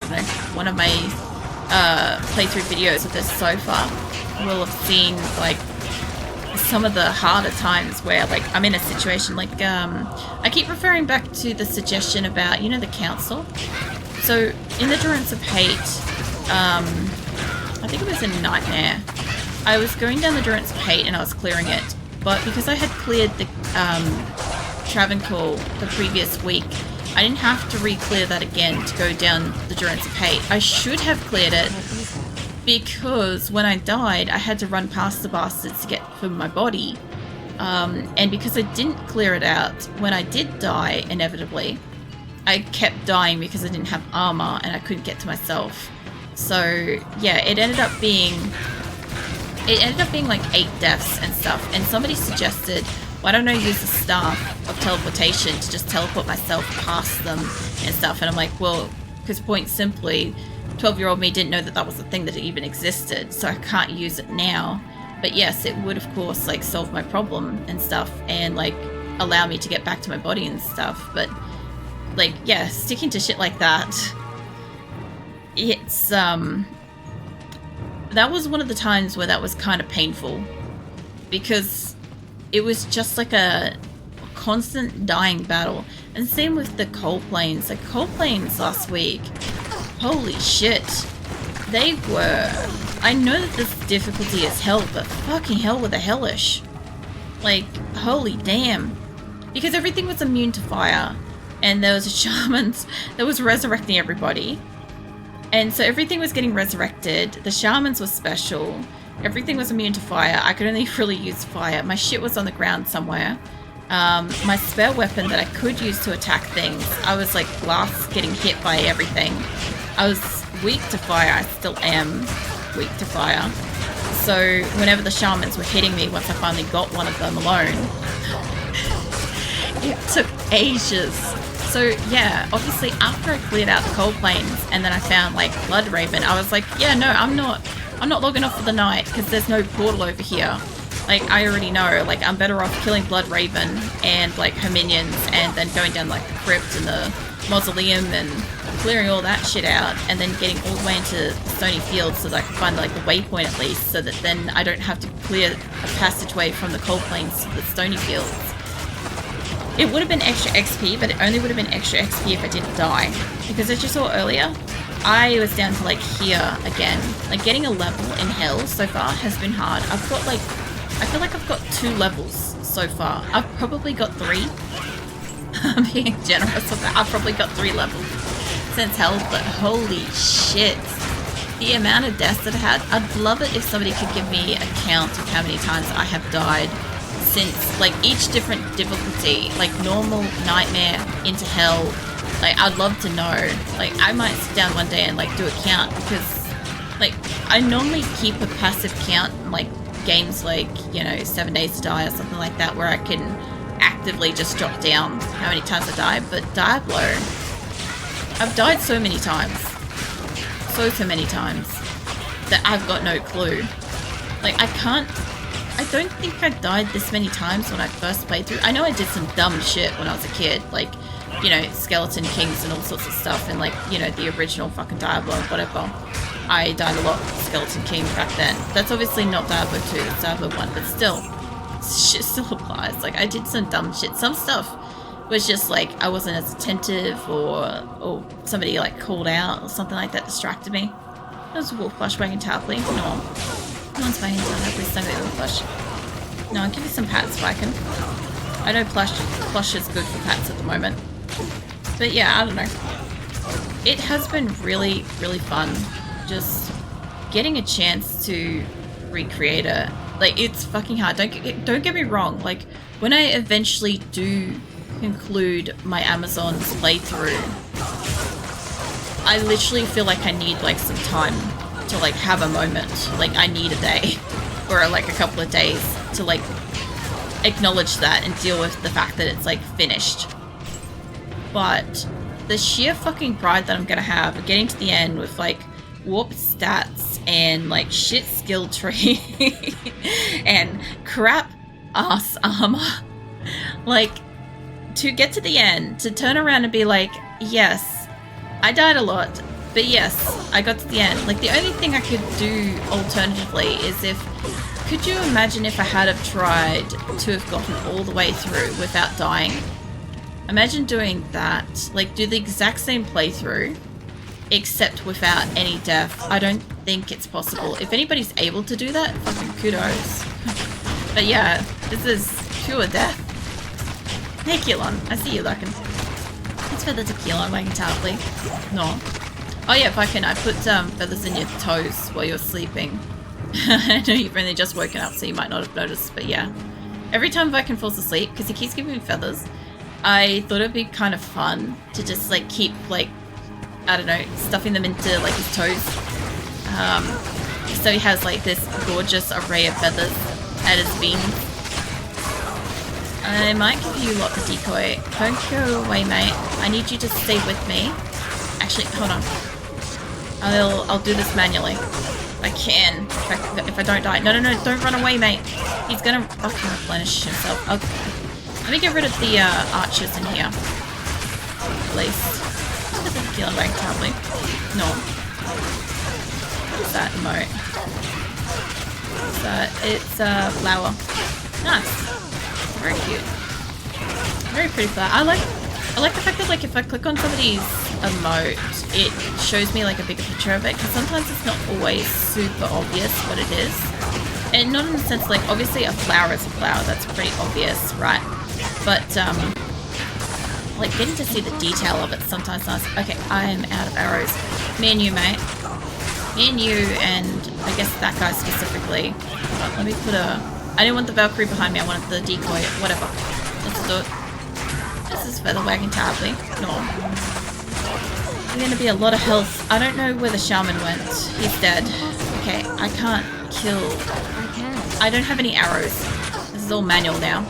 don't know, one of my playthrough videos of this so far will have seen like some of the harder times where like I'm in a situation like I keep referring back to the suggestion about, you know, the council. So in the Durance of Hate, I think it was in Nightmare, I was going down the Durance of Hate and I was clearing it, but because I had cleared the Travancore the previous week, I didn't have to re-clear that again to go down the Durance of Hate. I should have cleared it because when I died, I had to run past the bastards to get for my body. And because I didn't clear it out, when I did die, inevitably, I kept dying because I didn't have armor and I couldn't get to myself. So yeah, it ended up being like 8 deaths and stuff. And somebody suggested, why don't I use the staff of teleportation to just teleport myself past them and stuff? And I'm like, well, because point simply, 12-year-old me didn't know that that was a thing that even existed, so I can't use it now. But yes, it would of course like solve my problem and stuff and like allow me to get back to my body and stuff. But like, yeah, sticking to shit like that, it's that was one of the times where that was kind of painful, because it was just like a constant dying battle. And same with the coal planes. Like coal planes last week, holy shit, they were, I know that this difficulty is hell, but fucking hell were they hellish. Like, holy damn. Because everything was immune to fire, and there was a shaman that was resurrecting everybody. And so everything was getting resurrected. The shamans were special. Everything was immune to fire. I could only really use fire. My shit was on the ground somewhere. My spare weapon that I could use to attack things, I was like glass getting hit by everything. I was weak to fire. I still am weak to fire. So whenever the shamans were hitting me, once I finally got one of them alone, it took ages. So yeah, obviously after I cleared out the coal plains and then I found like Bloodraven, I was like, yeah, no, I'm not logging off for the night because there's no portal over here. Like, I already know, like, I'm better off killing Bloodraven and like her minions and then going down like the crypt and the mausoleum and clearing all that shit out and then getting all the way into Stony Fields so that I can find like the waypoint at least, so that then I don't have to clear a passageway from the coal plains to the Stony Fields. It would have been extra XP, but it only would have been extra XP if I didn't die. Because as you saw earlier, I was down to like here again. Like getting a level in Hell so far has been hard. I've got like, I feel like I've got 2 levels so far. I've probably got 3. I'm being generous with that. I've probably got 3 levels since Hell, but holy shit. The amount of deaths that I had, I'd love it if somebody could give me a count of how many times I have died since, like, each different difficulty, like normal, nightmare, into Hell. Like, I'd love to know. Like, I might sit down one day and like do a count, because like I normally keep a passive count in like games like, you know, 7 Days to Die or something like that, where I can actively just jot down how many times I died. But Diablo, I've died so many times, so many times that I've got no clue. Like, I don't think I died this many times when I first played through. I know I did some dumb shit when I was a kid, like, you know, Skeleton Kings and all sorts of stuff, and like, you know, the original fucking Diablo, whatever. I died a lot with Skeleton King back then. That's obviously not Diablo 2, it's Diablo 1, but still, shit still applies. Like, I did some dumb shit. Some stuff was just like, I wasn't as attentive, or somebody like called out or something like that distracted me. That was a wolf plush wagging tail, please. No. No one's wagging tail, please don't get wolf plush. No, I'll give you some pats, Viking. I know plush is good for pats at the moment. But yeah, I don't know. It has been really, really fun just getting a chance to recreate it. Like, it's fucking hard. Don't get me wrong. Like, when I eventually do conclude my Amazon's playthrough, I literally feel like I need like some time to like have a moment. Like, I need a day or like a couple of days to like acknowledge that and deal with the fact that it's like finished. But the sheer fucking pride that I'm gonna have of getting to the end with like warped stats and like shit skill tree and crap ass armor, like, to get to the end, to turn around and be like, yes, I died a lot, But yes, I got to the end. Like, the only thing I could do alternatively is could you imagine if I had have tried to have gotten all the way through without dying? Imagine doing that. Like, do the exact same playthrough, except without any death. I don't think it's possible. If anybody's able to do that, fucking kudos. But yeah, this is pure death. Hey, Keelan, I see you lurking. It's feathers to Keelan, wagging tartly. No. Oh yeah, Viking, I put feathers in your toes while you're sleeping. I know you've only just woken up, so you might not have noticed, but yeah. Every time Viking falls asleep, because he keeps giving me feathers, I thought it'd be kind of fun to just like keep like, I don't know, stuffing them into like his toes. So he has like this gorgeous array of feathers at his beam. I might give you lot of decoy. Don't go away, mate. I need you to stay with me. Actually, hold on. I'll do this manually. I can. If I don't die. No, don't run away, mate. He's gonna fucking replenish himself. Okay. Let me get rid of the archers in here. At least. Look at the feeling like probably. No. What is that emote? What's that? It's a flower. Nice. Very cute. Very pretty flower. I like the fact that like if I click on somebody's emote, it shows me like a bigger picture of it, because sometimes it's not always super obvious what it is. And not in the sense like, obviously a flower is a flower, that's pretty obvious, right? But like getting to see the detail of it sometimes nice. Okay, I am out of arrows. Me and you, mate. Me and you, and I guess that guy specifically. But let me put I didn't want the Valkyrie behind me, I wanted the decoy, whatever. Let's do it. This is feather wagging tartly. No. There's gonna be a lot of health. I don't know where the shaman went. He's dead. Okay, I can't kill. I don't have any arrows. This is all manual now.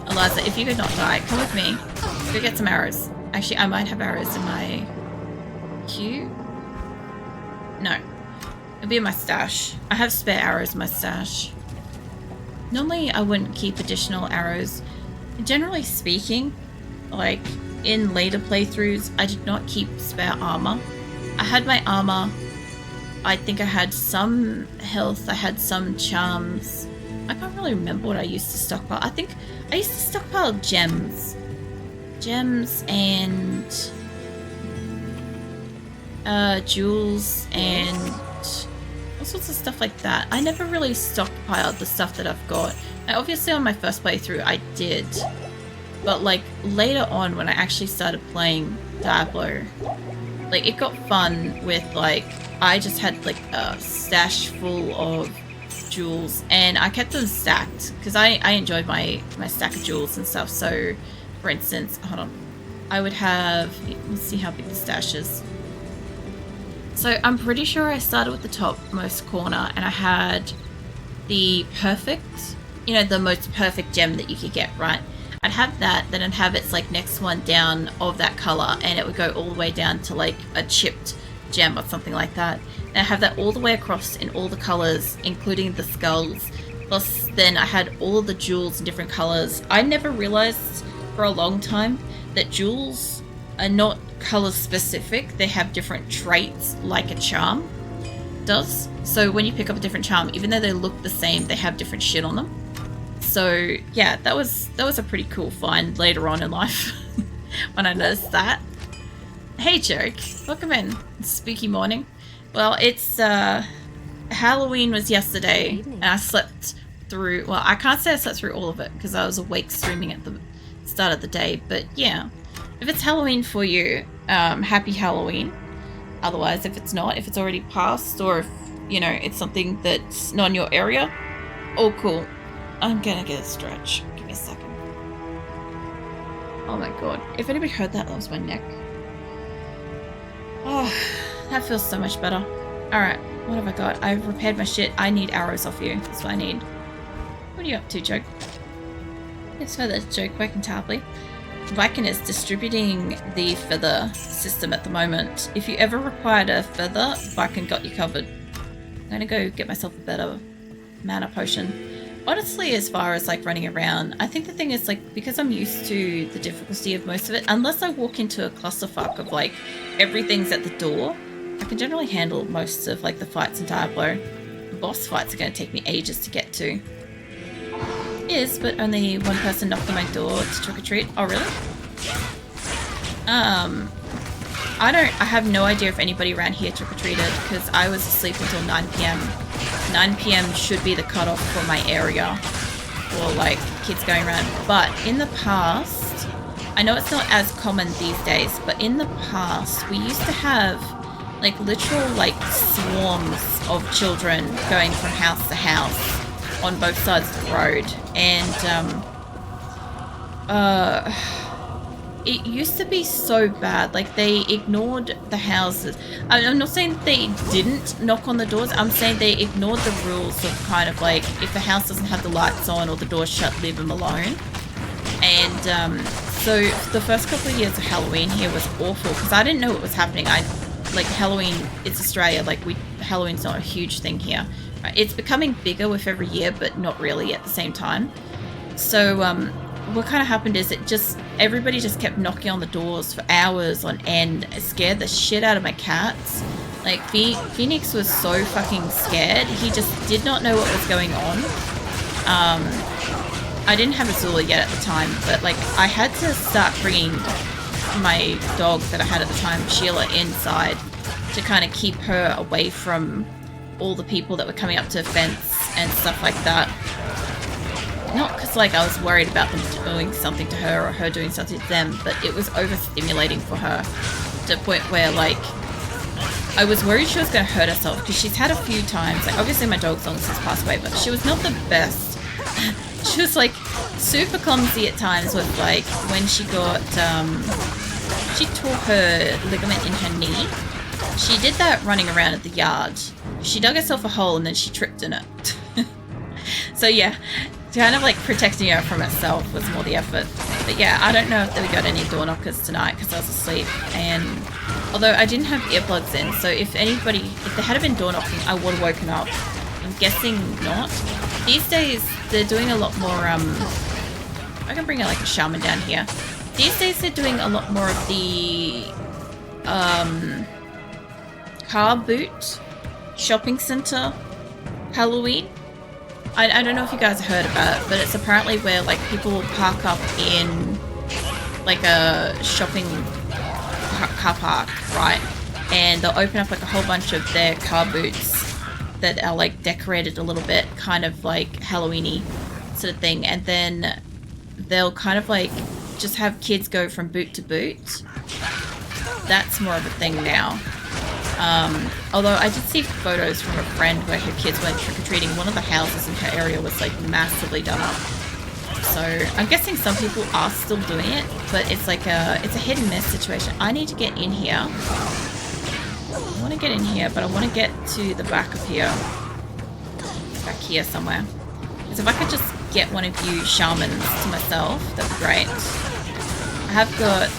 Eliza, if you could not die, come with me. Go get some arrows. Actually, I might have arrows in my queue. No. It'll be in my stash. I have spare arrows in my stash. Normally, I wouldn't keep additional arrows. Generally speaking, like in later playthroughs, I did not keep spare armor. I had my armor. I think I had some health. I had some charms. I can't really remember what I used to stockpile. I think I used to stockpile gems. Gems and jewels and all sorts of stuff like that. I never really stockpiled the stuff that I've got. Now, obviously on my first playthrough I did, but like later on when I actually started playing Diablo, like it got fun with like, I just had like a stash full of jewels and I kept them stacked because I enjoyed my stack of jewels and stuff. So for instance, hold on, I would have, let's see how big the stash is. So I'm pretty sure I started with the topmost corner and I had the perfect, you know, the most perfect gem that you could get, right? I'd have that, then I'd have its like next one down of that color and it would go all the way down to like a chipped gem or something like that. And I have that all the way across in all the colors, including the skulls. Plus then I had all of the jewels in different colors. I never realized for a long time that jewels are not color specific. They have different traits like a charm does. So when you pick up a different charm, even though they look the same, they have different shit on them. So yeah, that was a pretty cool find later on in life when I noticed that. Hey Joke, welcome in. It's spooky morning. Well, it's Halloween was yesterday and I slept through, well, I can't say I slept through all of it because I was awake streaming at the start of the day, but yeah. If it's Halloween for you, happy Halloween. Otherwise, if it's not, if it's already passed, or if, you know, it's something that's not in your area, oh cool. I'm gonna get a stretch. Give me a second. Oh my god. If anybody heard that, that was my neck. Oh, that feels so much better. Alright, what have I got? I've repaired my shit. I need arrows off you. That's what I need. What are you up to, Joke? It's feather, Joke, working tarply. Viking is distributing the feather system at the moment. If you ever required a feather, Viking got you covered. I'm gonna go get myself a better mana potion. Honestly, as far as like running around, I think the thing is like because I'm used to the difficulty of most of it, unless I walk into a clusterfuck of like everything's at the door, I can generally handle most of like the fights in Diablo. Boss fights are going to take me ages to get to. Yes, but only one person knocked on my door to trick or treat. Oh, really? I have no idea if anybody around here trick or treated because I was asleep until 9 p.m. 9 p.m. should be the cutoff for my area for like kids going around. But in the past, I know it's not as common these days, but in the past we used to have like literal like swarms of children going from house to house on both sides of the road, and it used to be so bad. Like they ignored the houses. I'm not saying they didn't knock on the doors. I'm saying they ignored the rules of kind of like if the house doesn't have the lights on or the door's shut, leave them alone. And so the first couple of years of Halloween here was awful because I didn't know what was happening. Like Halloween, it's Australia. Like Halloween's not a huge thing here. Right? It's becoming bigger with every year, but not really at the same time. So what kind of happened is everybody just kept knocking on the doors for hours on end. It scared the shit out of my cats. Like Phoenix was so fucking scared. He just did not know what was going on. I didn't have Azula yet at the time, but like I had to start bringing my dog that I had at the time, Sheila, inside to kind of keep her away from all the people that were coming up to the fence and stuff like that. Not because like I was worried about them doing something to her or her doing something to them, but it was overstimulating for her to the point where like I was worried she was going to hurt herself because she's had a few times. Like obviously my dog's long since passed away, but she was not the best. She was like super clumsy at times with like when she got she tore her ligament in her knee. She did that running around at the yard. She dug herself a hole and then she tripped in it. So yeah, kind of like protecting her from herself was more the effort. But yeah, I don't know if we got any door knockers tonight because I was asleep. And although I didn't have earplugs in, so if there had been door knocking, I would have woken up. I'm guessing not. These days, they're doing a lot more, I can bring like a shaman down here. These days, they're doing a lot more of the, car boot shopping center Halloween. I don't know if you guys heard about it, but it's apparently where like people will park up in like a shopping car park, right? And they'll open up like a whole bunch of their car boots that are like decorated a little bit, kind of like Halloween-y sort of thing. And then they'll kind of like just have kids go from boot to boot. That's more of a thing now. Although I did see photos from a friend where her kids went trick-or-treating. One of the houses in her area was like massively done up. So I'm guessing some people are still doing it, but it's like it's a hit and miss situation. I need to get in here. I want to get in here, but I want to get to the back of here. Back here somewhere. Because if I could just get one of you shamans to myself, that'd be great.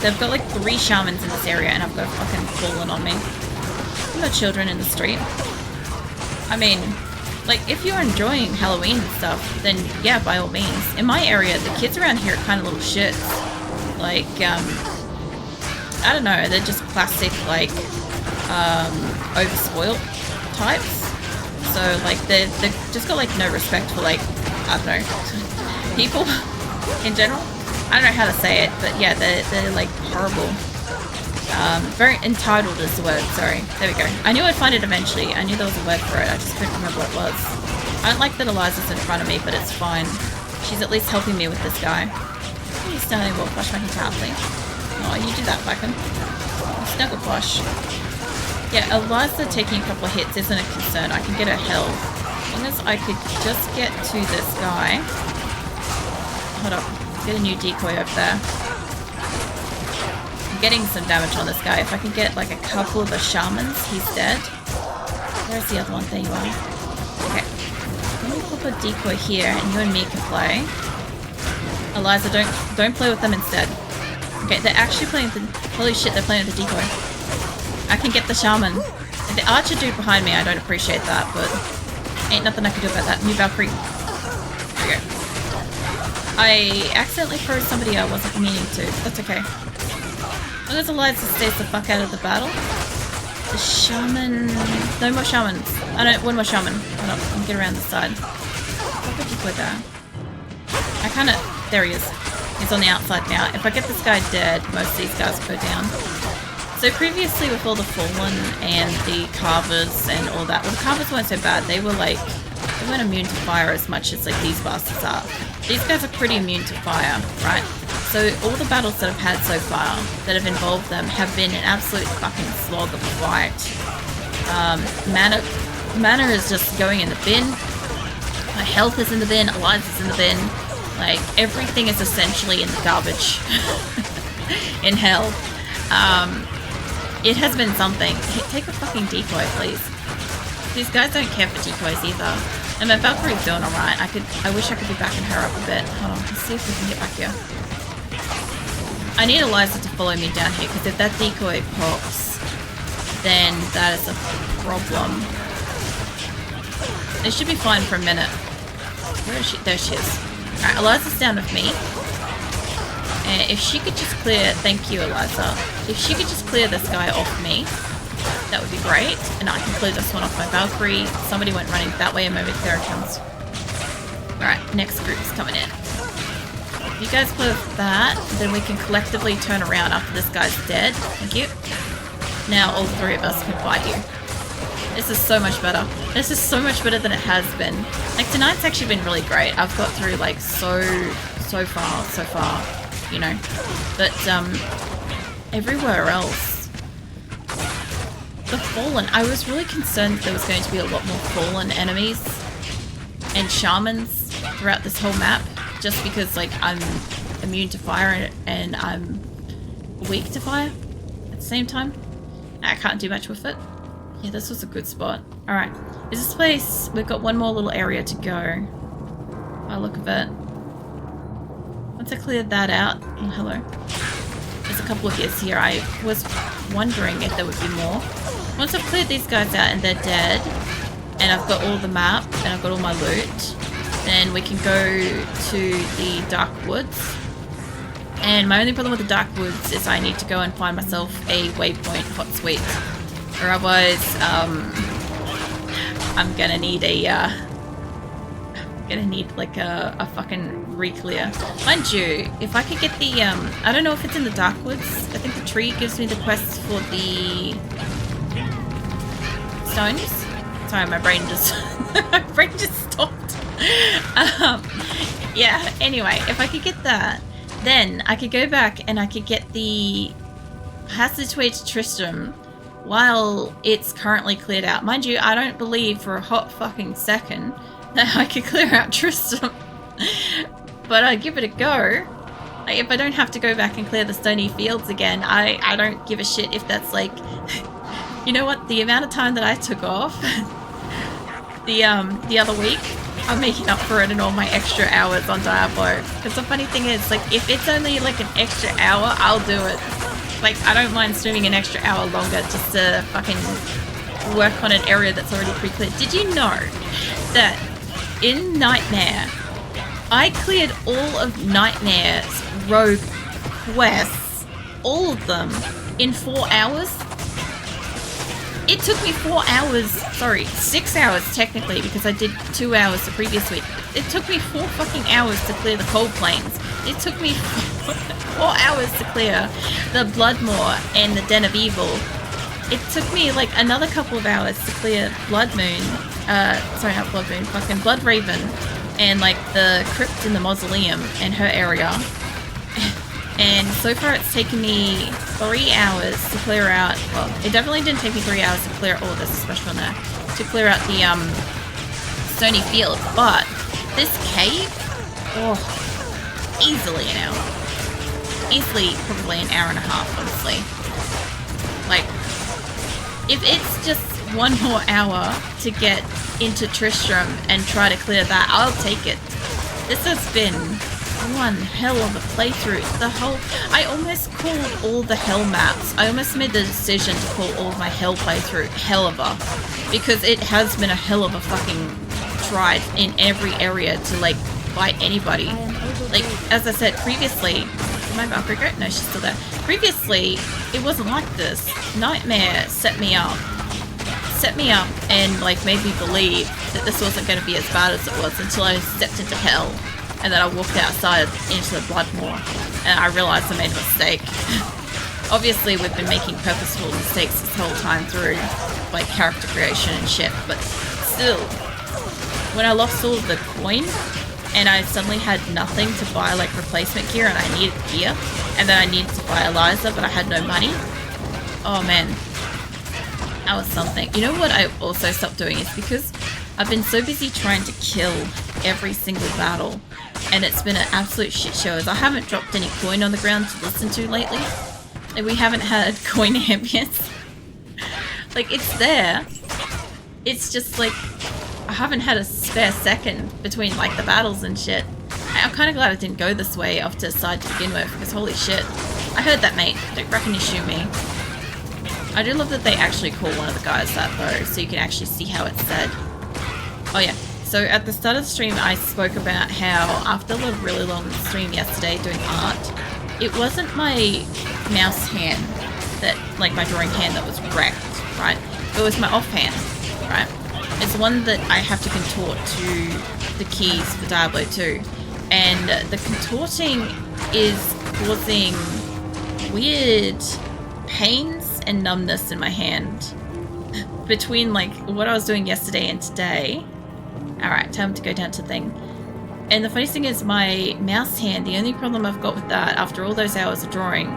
They've got like 3 shamans in this area and I've got a fucking fallen on me. No children in the street. I mean, like, if you're enjoying Halloween and stuff, then yeah, by all means. In my area, the kids around here are kind of little shits. Like, I don't know, they're just classic, like, overspoiled types. So, like, they've just got, like, no respect for, like, I don't know, people in general. I don't know how to say it, but yeah, they're like, horrible. Very entitled is the word, sorry. There we go. I knew I'd find it eventually. I knew there was a word for it. I just couldn't remember what it was. I don't like that Eliza's in front of me, but it's fine. She's at least helping me with this guy. Can you standing well, flush my guitar, please? Oh, you do that, Blacken. Snuggle flush. Yeah, Eliza taking a couple of hits isn't a concern. I can get her health. As long as I could just get to this guy. Hold up. Get a new decoy over there. Getting some damage on this guy. If I can get like a couple of the shamans, he's dead. Where's the other one? There you are. Okay. Let me pop a decoy here and you and me can play. Eliza, don't play with them instead. Okay, they're actually playing with the... Holy shit, they're playing with the decoy. I can get the shaman. And the archer dude behind me, I don't appreciate that, but ain't nothing I can do about that. New Valkyrie. I accidentally froze somebody I wasn't meaning to. That's okay. As long as Eliza stays the fuck out of the battle. The shaman... No more shamans. One more shaman. Hold up, let me get around the side. What could you put there? I kinda... There he is. He's on the outside now. If I get this guy dead, most of these guys go down. So previously with all the Fallen and the Carvers and all that, well the Carvers weren't so bad. They were like... They weren't immune to fire as much as like these bastards are. These guys are pretty immune to fire, right? So all the battles that I've had so far that have involved them have been an absolute fucking slog of a fight. Mana is just going in the bin. My health is in the bin. Eliza's in the bin. Like everything is essentially in the garbage in hell. It has been something. Hey, take a fucking decoy, please. These guys don't care for decoys either. And my Valkyrie's doing alright. I wish I could be backing her up a bit. Hold on, let's see if we can get back here. I need Eliza to follow me down here, because if that decoy pops, then that is a problem. It should be fine for a minute. Where is she? There she is. Alright, Eliza's down with me. And if she could just clear... Thank you, Eliza. If she could just clear this guy off me, that would be great. And I can clear this one off my Valkyrie. Somebody went running that way a moment. There it comes. Alright, next group's coming in. If you guys clear that, then we can collectively turn around after this guy's dead. Thank you. Now all three of us can fight you. This is so much better. This is so much better than it has been. Like tonight's actually been really great. I've got through like so far, you know. But everywhere else, the Fallen, I was really concerned that there was going to be a lot more Fallen enemies and shamans throughout this whole map, just because like I'm immune to fire and I'm weak to fire at the same time. I can't do much with it. Yeah, this was a good spot. Alright, is this place... We've got one more little area to go. By the look of it. Once I cleared that out... Oh, hello. There's a couple of gears here. I was wondering if there would be more. Once I've cleared these guys out and they're dead, and I've got all the map, and I've got all my loot, then we can go to the Dark Woods. And my only problem with the Dark Woods is I need to go and find myself a waypoint hot suite. Or otherwise, I'm gonna need like a fucking re-clear. Mind you, if I could get the, I don't know if it's in the Dark Woods. I think the tree gives me the quests for the stones. Sorry, my brain just, stopped. Yeah, anyway, if I could get that, then I could go back and I could get the passageway to Tristram while it's currently cleared out. Mind you, I don't believe for a hot fucking second that I could clear out Tristram. But I'd give it a go. Like, if I don't have to go back and clear the stony fields again, I don't give a shit if that's like... You know what? The amount of time that I took off the other week, I'm making up for it in all my extra hours on Diablo. Because the funny thing is, like, if it's only like an extra hour, I'll do it. Like, I don't mind streaming an extra hour longer just to fucking work on an area that's already pre-cleared. Did you know that in Nightmare, I cleared all of Nightmare's rogue quests, all of them, in 4 hours? It took me 4 hours, sorry, 6 hours technically, because I did 2 hours the previous week. It took me 4 fucking hours to clear the Cold Plains. It took me 4 hours to clear the Bloodmoor and the Den of Evil. It took me like another couple of hours to clear Blood Moon, sorry, not Blood Moon, fucking Blood Raven, and like the crypt in the mausoleum and her area. And so far it's taken me 3 hours to clear out, well, it definitely didn't take me 3 hours to clear, oh, there's a special one there, to clear out the stony field, but this cave, oh, easily an hour. Easily probably an hour and a half, honestly. Like, if it's just 1 more hour to get into Tristram and try to clear that, I'll take it. This has been one hell of a playthrough. I almost called all the hell maps. I almost made the decision to call all of my hell playthrough hell of a, because it has been a hell of a fucking try in every area to like fight anybody. Like, as I said previously, did my Valkyrie go? No, she's still there. Previously, it wasn't like this. Nightmare set me up and like made me believe that this wasn't going to be as bad as it was until I stepped into hell, and then I walked outside into the Bloodmoor and I realized I made a mistake. Obviously we've been making purposeful mistakes this whole time through like character creation and shit, but still, when I lost all of the coin and I suddenly had nothing to buy like replacement gear, and I needed gear, and then I needed to buy Eliza but I had no money, oh man, that was something. You know what I also stopped doing is because I've been so busy trying to kill every single battle, and it's been an absolute shit show, as I haven't dropped any coin on the ground to listen to lately. Like, we haven't had coin ambience. Like, it's there. It's just like, I haven't had a spare second between like the battles and shit. I'm kind of glad I didn't go this way off to the side to begin with, because holy shit. I heard that, mate. Don't reckon you shoot me. I do love that they actually call one of the guys that though, so you can actually see how it's said. Oh yeah, so at the start of the stream I spoke about how after a really long stream yesterday doing art, it wasn't my mouse hand that, like my drawing hand, that was wrecked, right? It was my offhand, right? It's the one that I have to contort to the keys for Diablo 2. And the contorting is causing weird pains and numbness in my hand between like what I was doing yesterday and today. Alright, time to go down to the thing. And the funniest thing is my mouse hand, the only problem I've got with that after all those hours of drawing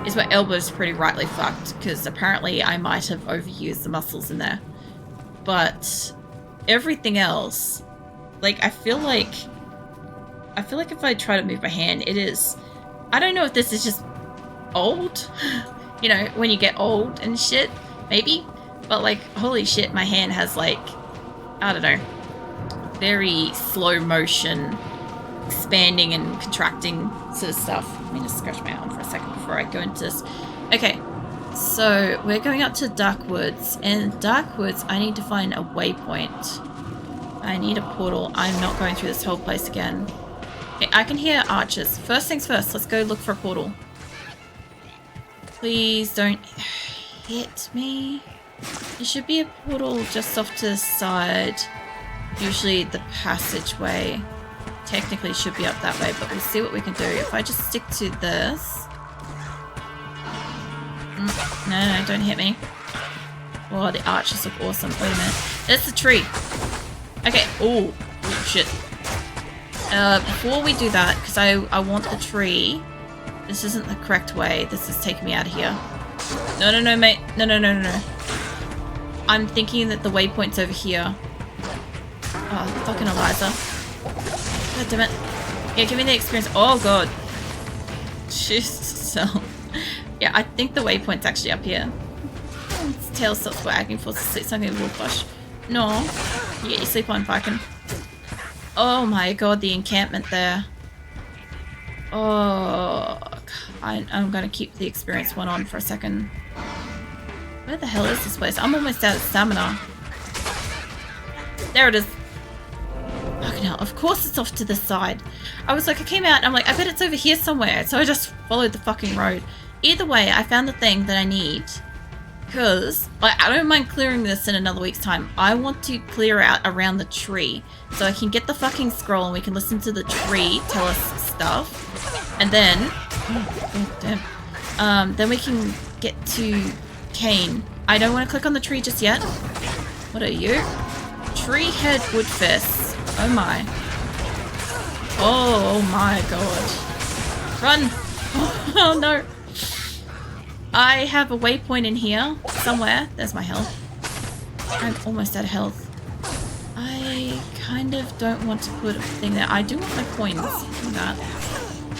is my elbow's pretty rightly fucked, because apparently I might have overused the muscles in there. But everything else, like I feel like if I try to move my hand, it is, I don't know if this is just old, you know, when you get old and shit, maybe, but like holy shit, my hand has like, I don't know, very slow motion expanding and contracting sort of stuff. Let me just scratch my arm for a second before I go into this. Okay, so we're going up to Darkwoods, and Darkwoods I need to find a waypoint. I need a portal. I'm not going through this whole place again. Okay, I can hear archers. First things first, let's go look for a portal. Please don't hit me. There should be a portal just off to the side. Usually the passageway technically should be up that way, but we'll see what we can do. If I just stick to this. No, don't hit me. Oh, the archers look awesome. Wait a minute. There's the tree. Okay. Oh, shit. Before we do that, because I want the tree. This isn't the correct way. This is taking me out of here. No, no, no, mate. No, no, no, no, no. I'm thinking that the waypoint's over here. Oh, fucking Eliza. God damn it. Yeah, give me the experience. Oh, God. Jesus. Yeah, I think the waypoint's actually up here. Its tail stops wagging for something a wolfish. No. You get your sleep on, Viking. Oh my God, the encampment there. Oh, I'm gonna keep the experience one on for a second. Where the hell is this place? I'm almost out of stamina. There it is. Fucking hell, of course it's off to the side. I was like, I came out and I'm like, I bet it's over here somewhere. So I just followed the fucking road. Either way, I found the thing that I need. Because, like, I don't mind clearing this in another week's time. I want to clear out around the tree so I can get the fucking scroll and we can listen to the tree tell us stuff. And then, oh, damn. Then we can get to Cain. I don't want to click on the tree just yet. What are you? Treehead Woodfest. Oh my. Oh my God. Run! Oh no. I have a waypoint in here somewhere. There's my health. I'm almost out of health. I kind of don't want to put a thing there. I do want my coins. Give me that.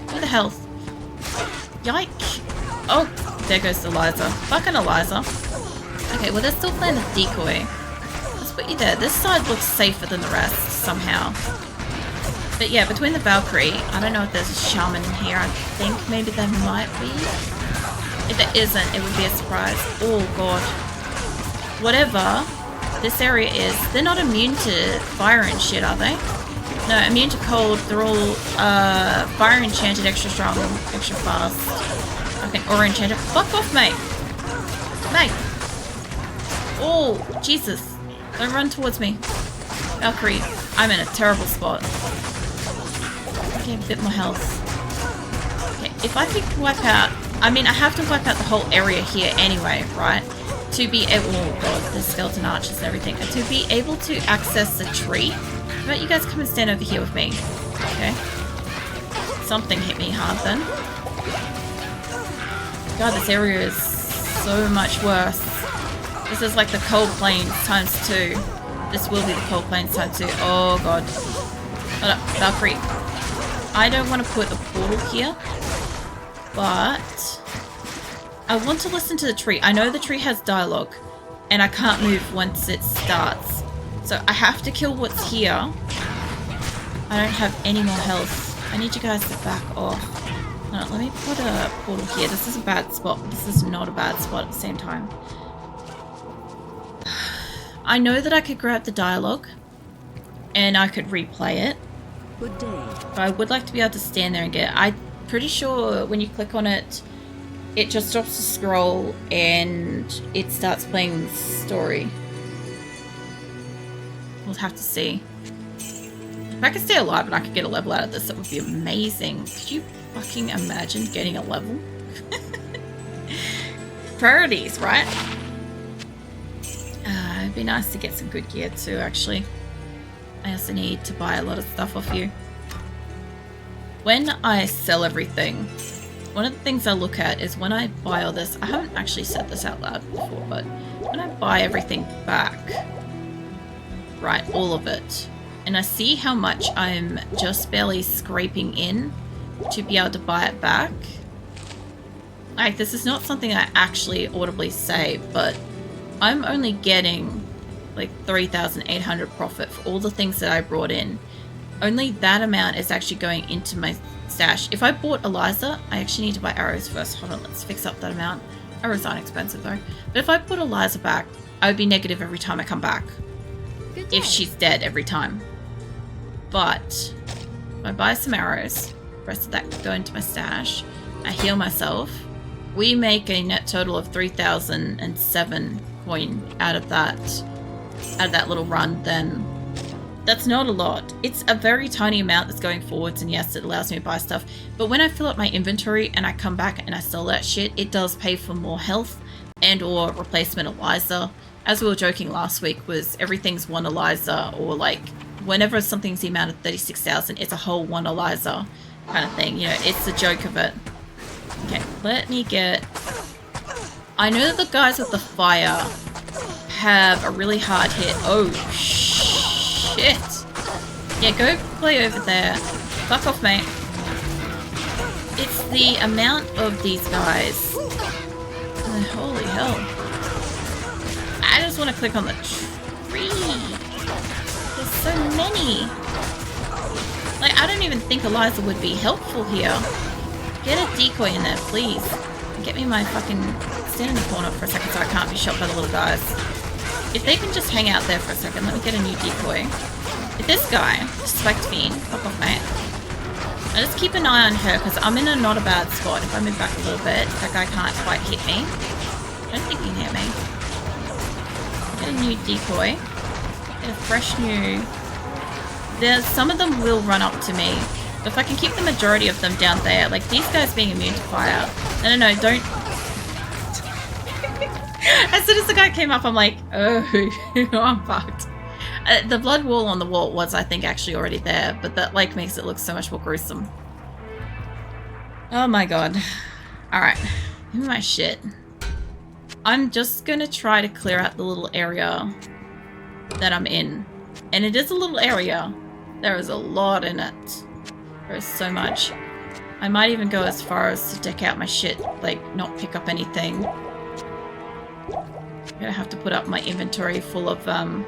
Where the health? Yike. Oh, there goes Eliza. Fucking Eliza. Okay, well they're still playing the decoy. Let's put you there. This side looks safer than the rest somehow. But yeah, between the Valkyrie, I don't know if there's a shaman in here. I think maybe there might be. If there isn't, it would be a surprise. Oh God. Whatever this area is, they're not immune to fire and shit, are they? No, immune to cold. They're all fire enchanted, extra strong, extra fast. Okay, aura enchanted. Fuck off, mate. Mate. Oh, Jesus. Don't run towards me. Valkyrie, I'm in a terrible spot. Okay, a bit more health. Okay, if I could wipe out... I mean, I have to wipe out the whole area here anyway, right? To be able... Oh, God, there's skeleton archers and everything. To be able to access the tree. How about you guys come and stand over here with me? Okay. Something hit me hard then. God, this area is so much worse. This is like the cold plains times 2. This will be the cold plains times 2. Oh god. Hold up, Valkyrie. I don't want to put a portal here, but I want to listen to the tree. I know the tree has dialogue, and I can't move once it starts. So I have to kill what's here. I don't have any more health. I need you guys to back off. No, let me put a portal here. This is a bad spot, but this is not a bad spot at the same time. I know that I could grab the dialogue and I could replay it. Good day. But I would like to be able to stand there and get it. I'm pretty sure when you click on it, it just stops the scroll and it starts playing the story. We'll have to see. If I could stay alive and I could get a level out of this, that would be amazing. Could you fucking imagine getting a level? Priorities, right? It'd be nice to get some good gear too, actually. I also need to buy a lot of stuff off you. When I sell everything, one of the things I look at is when I buy all this, I haven't actually said this out loud before, but when I buy everything back, right, all of it, and I see how much I'm just barely scraping in to be able to buy it back. Like, this is not something I actually audibly say, but I'm only getting like 3,800 profit for all the things that I brought in. Only that amount is actually going into my stash. If I bought Eliza, I actually need to buy arrows first. Hold on, let's fix up that amount. Arrows aren't expensive though. But if I put Eliza back, I would be negative every time I come back. If she's dead every time. But if I buy some arrows, the rest of that could go into my stash. I heal myself. We make a net total of 3,007 coin out of that little run. Then that's not a lot. It's a very tiny amount that's going forwards, and yes, it allows me to buy stuff, but when I fill up my inventory and I come back and I sell that shit, it does pay for more health and or replacement Eliza. As we were joking last week, was everything's one Eliza, or like whenever something's the amount of 36,000, it's a whole one Eliza kind of thing, you know. It's the joke of it. Okay, let me get... I know that the guys with the fire have a really hard hit. Oh, shit. Yeah, go play over there. Fuck off, mate. It's the amount of these guys. Holy hell. I just want to click on the tree. There's so many. Like, I don't even think Eliza would be helpful here. Get a decoy in there, please. Get me my fucking... Stand in the corner for a second so I can't be shot by the little guys. If they can just hang out there for a second, let me get a new decoy. If this guy, Spike Fiend, fuck off, mate. I just keep an eye on her because I'm in a not a bad spot. If I move back a little bit, that guy can't quite hit me. I don't think he can hit me. Get a new decoy. Get a fresh new... Some of them will run up to me. But if I can keep the majority of them down there, like these guys being immune to fire. No, don't... As soon as the guy came up, I'm like, oh, I'm fucked. The blood wall on the wall was, I think, actually already there, but that like makes it look so much more gruesome. Oh my god. Alright, give me my shit. I'm just gonna try to clear out the little area that I'm in. And it is a little area. There is a lot in it. There is so much. I might even go as far as to deck out my shit, like not pick up anything. I'm gonna have to put up my inventory full of a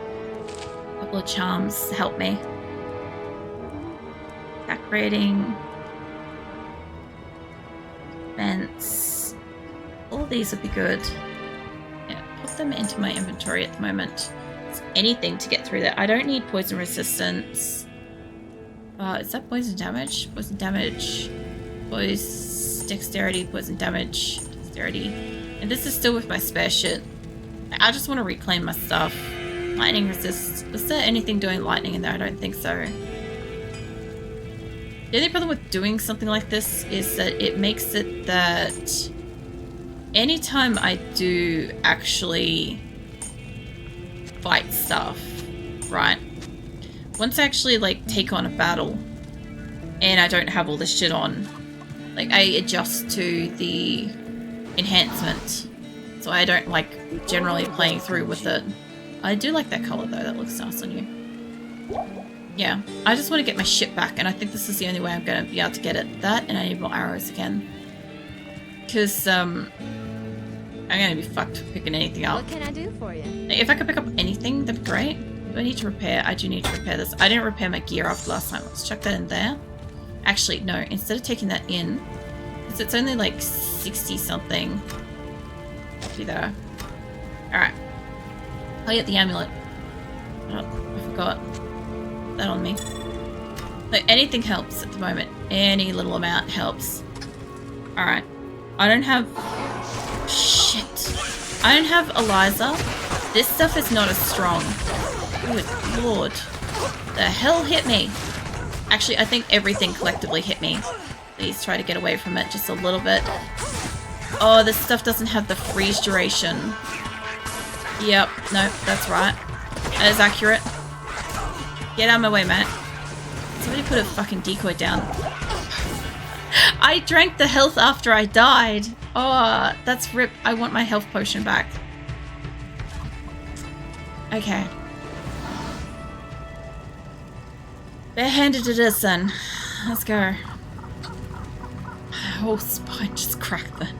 couple of charms to help me. Decorating. Vents. All these would be good. Yeah, put them into my inventory at the moment. It's anything to get through that. I don't need poison resistance. Is that poison damage? Poison damage. Poison dexterity, poison damage, dexterity. And this is still with my spare shit. I just want to reclaim my stuff. Lightning resist. Was there anything doing lightning in there? I don't think so. The only problem with doing something like this is that it makes it that anytime I do actually fight stuff, right? Once I actually like take on a battle and I don't have all this shit on, like I adjust to the enhancement, so I don't like generally playing through with it. I do like that color though, that looks nice on you. Yeah, I just want to get my shit back, and I think this is the only way I'm going to be able to get it. That, and I need more arrows again. Because, I'm going to be fucked picking anything up. What can I do for you? If I could pick up anything, that'd be great. Do I need to repair? I do need to repair this. I didn't repair my gear after last time. Let's chuck that in there. Actually, no. Instead of taking that in, because it's only like 60 something. Do there. Alright. I'll get the amulet. Oh, I forgot. That on me. Like, anything helps at the moment. Any little amount helps. Alright. I don't have... Shit. I don't have Eliza. This stuff is not as strong. Good lord. The hell hit me? Actually, I think everything collectively hit me. Please try to get away from it just a little bit. Oh, this stuff doesn't have the freeze duration. Yep. No, that's right. That is accurate. Get out of my way, Matt. Somebody put a fucking decoy down. I drank the health after I died. Oh, that's rip. I want my health potion back. Okay. Barehanded it is then. Let's go. My whole spine just cracked then.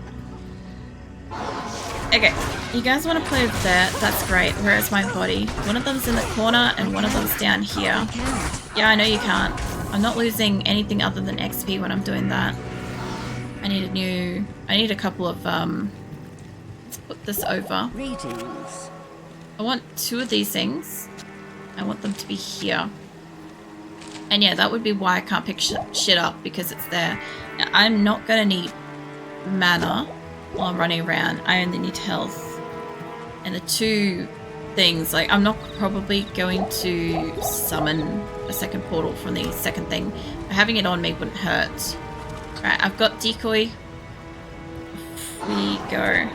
Okay, you guys want to play with that? That's great. Where is my body? One of them's in the corner and one of them's down here. Yeah, I know you can't. I'm not losing anything other than XP when I'm doing that. I need a couple of, let's put this over. Greetings. I want 2 of these things. I want them to be here. And yeah, that would be why I can't pick shit up, because it's there. Now, I'm not gonna need mana while I'm running around. I only need health. And the 2 things, like, I'm not probably going to summon a second portal from the second thing. Having it on me wouldn't hurt. Alright, I've got decoy. Off we go.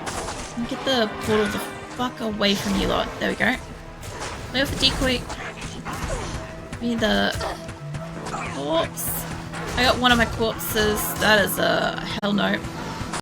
Get the portal the fuck away from you lot. There we go. Play with the decoy. Give me the corpse. I got one of my corpses. That is a hell no.